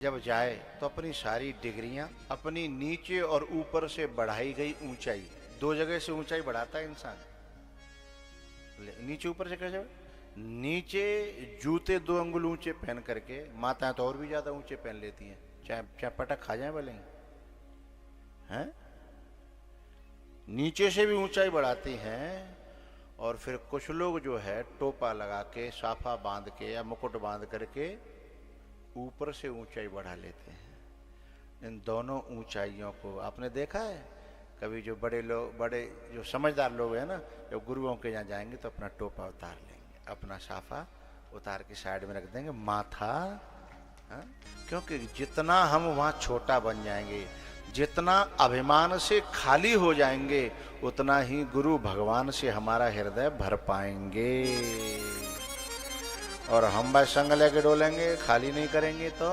जब जाए तो अपनी सारी डिग्रियां अपनी नीचे और ऊपर से बढ़ाई गई ऊंचाई, दो जगह से ऊंचाई बढ़ाता है इंसान। नीचे ऊपर से कैसे? नीचे जूते 2 अंगुल ऊंचे पहन करके माताएं तो और भी ज्यादा ऊंचे पहन लेती हैं, चाहे चाहे पटक खा जाए भले ही, हैं? नीचे से भी ऊंचाई बढ़ाती हैं। और फिर कुछ लोग जो है टोपा लगा के, साफा बांध के या मुकुट बांध करके ऊपर से ऊंचाई बढ़ा लेते हैं। इन दोनों ऊंचाइयों को आपने देखा है कभी? जो बड़े लोग, बड़े जो समझदार लोग हैं ना, जब गुरुओं के यहाँ जाएंगे तो अपना टोपा उतार लेंगे, अपना साफा उतार के साइड में रख देंगे, माथा। हा? क्योंकि जितना हम वहाँ छोटा बन जाएंगे, जितना अभिमान से खाली हो जाएंगे, उतना ही गुरु भगवान से हमारा हृदय भर पाएंगे। और हम बस संग लेके डोलेंगे, खाली नहीं करेंगे तो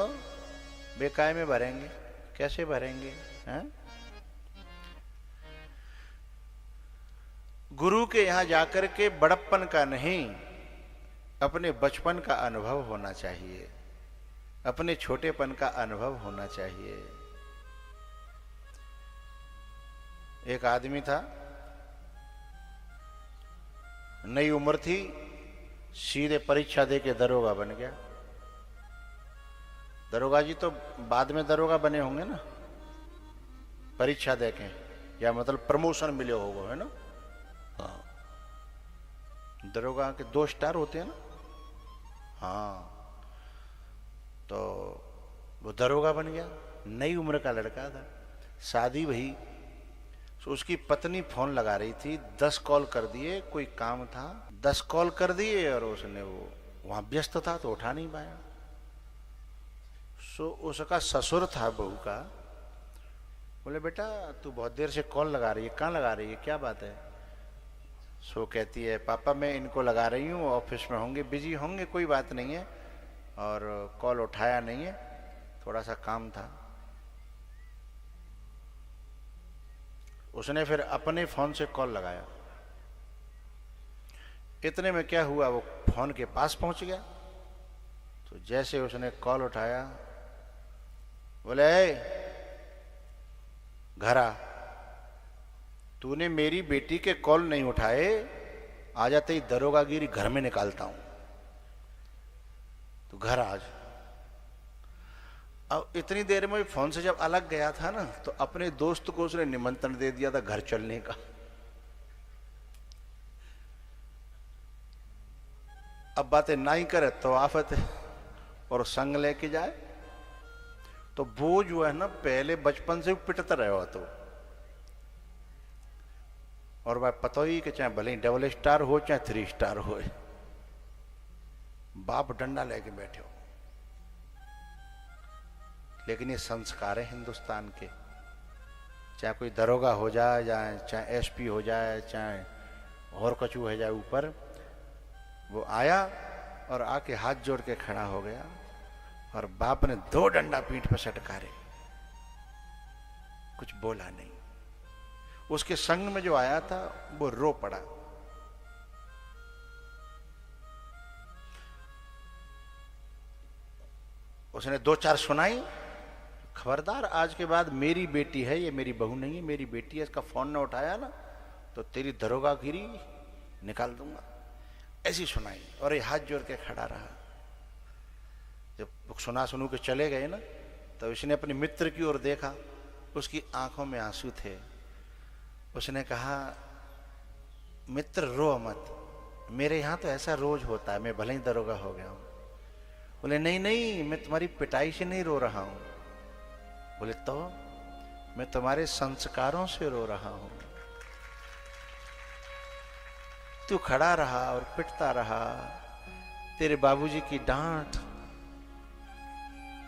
बेकाय में भरेंगे। कैसे भरेंगे? हैं? गुरु के यहां जाकर के बड़प्पन का नहीं, अपने बचपन का अनुभव होना चाहिए, अपने छोटेपन का अनुभव होना चाहिए। एक आदमी था, नई उम्र थी, सीधे परीक्षा दे के दरोगा बन गया। दरोगा जी तो बाद में दरोगा बने होंगे ना, परीक्षा दे के, या मतलब प्रमोशन मिले होगा, है ना? हाँ, दरोगा के 2 स्टार होते हैं ना। हाँ, तो वो दरोगा बन गया, नई उम्र का लड़का था, शादी भई। तो उसकी पत्नी फोन लगा रही थी, 10 कॉल कर दिए, कोई काम था, 10 कॉल कर दिए और उसने, वो वहां व्यस्त था तो उठा नहीं पाया। सो उसका ससुर था बहू का, बोले बेटा तू बहुत देर से कॉल लगा रही है, कहाँ लगा रही है, क्या बात है? सो कहती है, पापा मैं इनको लगा रही हूँ, ऑफिस में होंगे, बिजी होंगे, कोई बात नहीं है, और कॉल उठाया नहीं है, थोड़ा सा काम था। उसने फिर अपने फोन से कॉल लगाया। इतने में क्या हुआ, वो फोन के पास पहुंच गया। तो जैसे उसने कॉल उठाया, बोले घर आ, तूने मेरी बेटी के कॉल नहीं उठाए, आ जाते ही दरोगागिरी घर में निकालता हूं, तो घर आज। अब इतनी देर में फोन से जब अलग गया था ना, तो अपने दोस्त को उसने निमंत्रण दे दिया था घर चलने का। अब बातें ना ही करे तो आफत है, और संग लेके जाए तो वो जो है ना, पहले बचपन से पिटता रहे हो तो, और भाई पता ही कि चाहे भले ही डबल स्टार हो चाहे 3 स्टार हो, बाप डंडा लेके बैठे हो। लेकिन ये संस्कार है हिंदुस्तान के, चाहे कोई दरोगा हो जाए, चाहे एसपी हो जाए, चाहे और कुछ हो जाए ऊपर, वो आया और आके हाथ जोड़ के खड़ा हो गया, और बाप ने 2 डंडा पीठ पर सटकारे, कुछ बोला नहीं। उसके संग में जो आया था वो रो पड़ा। उसने 2-4 सुनाई, खबरदार आज के बाद मेरी बेटी है, ये मेरी बहू नहीं है, मेरी बेटी है, इसका फोन ना उठाया ना तो तेरी दरोगागिरी निकाल दूंगा, ऐसी सुनाई। और ये हाथ जोड़ के खड़ा रहा। जब सुनू के चले गए ना, तो इसने अपने मित्र की ओर देखा, उसकी आंखों में आंसू थे। उसने कहा, मित्र रो मत, मेरे यहाँ तो ऐसा रोज होता है, मैं भले ही दरोगा हो गया हूं। बोले नहीं नहीं, मैं तुम्हारी पिटाई से नहीं रो रहा हूं। बोले तो? मैं तुम्हारे संस्कारों से रो रहा हूं। तू खड़ा रहा और पिटता रहा, तेरे बाबूजी की डांट।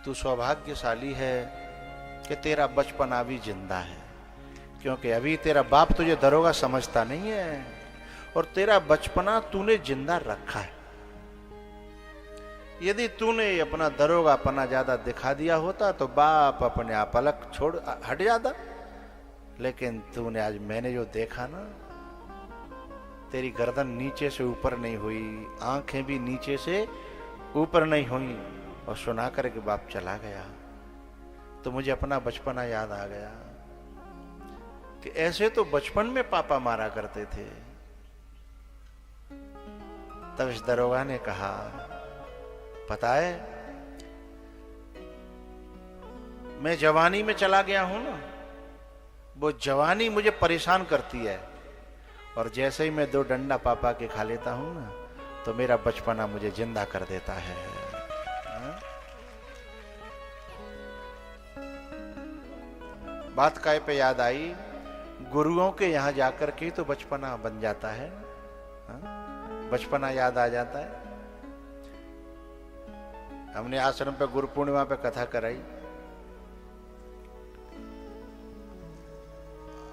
तू सौभाग्यशाली है कि तेरा बचपन अभी जिंदा है, क्योंकि अभी तेरा बाप तुझे दरोगा समझता नहीं है, और तेरा बचपना तूने जिंदा रखा है। यदि तूने अपना दरोगापना ज्यादा दिखा दिया होता तो बाप अपने आप अलग छोड़ हट जाता। लेकिन तूने आज, मैंने जो देखा ना, तेरी गर्दन नीचे से ऊपर नहीं हुई, आंखें भी नीचे से ऊपर नहीं हुई, और सुना कर के बाप चला गया। तो मुझे अपना बचपना याद आ गया कि ऐसे तो बचपन में पापा मारा करते थे। तब इस दरोगा ने कहा, पता है मैं जवानी में चला गया हूं ना, वो जवानी मुझे परेशान करती है, और जैसे ही मैं 2 डंडा पापा के खा लेता हूं ना, तो मेरा बचपना मुझे जिंदा कर देता है। बात काय पे याद आई, गुरुओं के यहां जाकर के तो बचपना बन जाता है, बचपना याद आ जाता है। हमने आश्रम पे गुरु पूर्णिमा पे कथा कराई।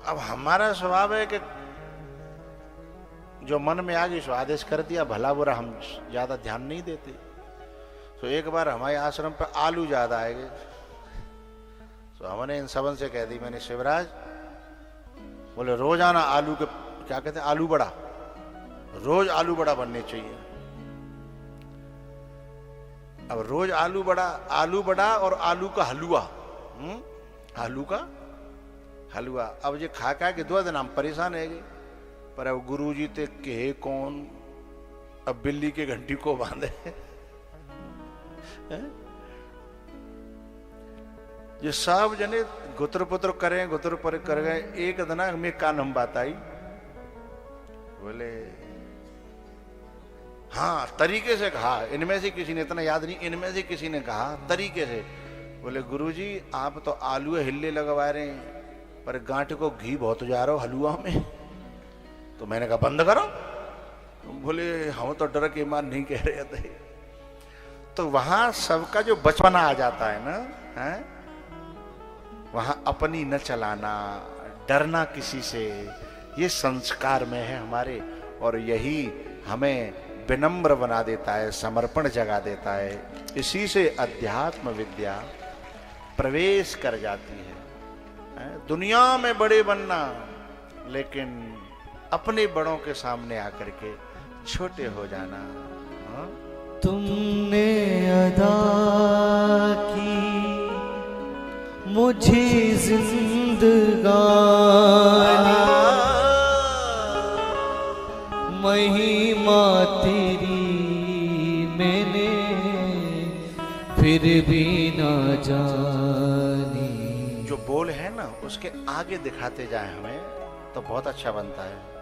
अब हमारा स्वभाव है कि जो मन में आ गई सो आदेश कर दिया, भला बुरा हम ज्यादा ध्यान नहीं देते। तो एक बार हमारे आश्रम पे आलू ज्यादा आए गए, तो हमने इन सबन से कह दी, मैंने शिवराज बोले रोजाना आलू के क्या कहते हैं, आलू बड़ा, रोज आलू बड़ा बनने चाहिए। अब रोज आलू बड़ा और आलू का हलवा, आलू का हलवा। अब ये खा के 2 दिन हम परेशान है गए, पर अब गुरुजी ते कहे कौन, अब बिल्ली के घंटी को बांधे। ये सब जने गुतर पुत्र करें, गुतर पर कर गए। एक दिन में कान हम बात आई, बोले हाँ तरीके से कहा, इनमें से किसी ने, इतना याद नहीं, इनमें से किसी ने कहा तरीके से, बोले गुरुजी आप तो आलू हिल्ले लगवा रहे हैं, पर गांठ को घी बहुत जा रहा हो हलवा में। तो मैंने कहा बंद करो। बोले हम तो डर के ईमान नहीं कह रहे थे। तो वहां सबका जो बचपना आ जाता है ना, है वहां अपनी न चलाना, डरना किसी से, ये संस्कार में है हमारे, और यही हमें विनम्र बना देता है, समर्पण जगा देता है। इसी से अध्यात्म विद्या प्रवेश कर जाती है। दुनिया में बड़े बनना, लेकिन अपने बड़ों के सामने आकर के छोटे हो जाना। तुमने अदा की मुझे जिंदगानी, महिमा तेरी मैंने फिर भी ना जानी। जो बोल है ना उसके आगे दिखाते जाए हमें, तो बहुत अच्छा बनता है।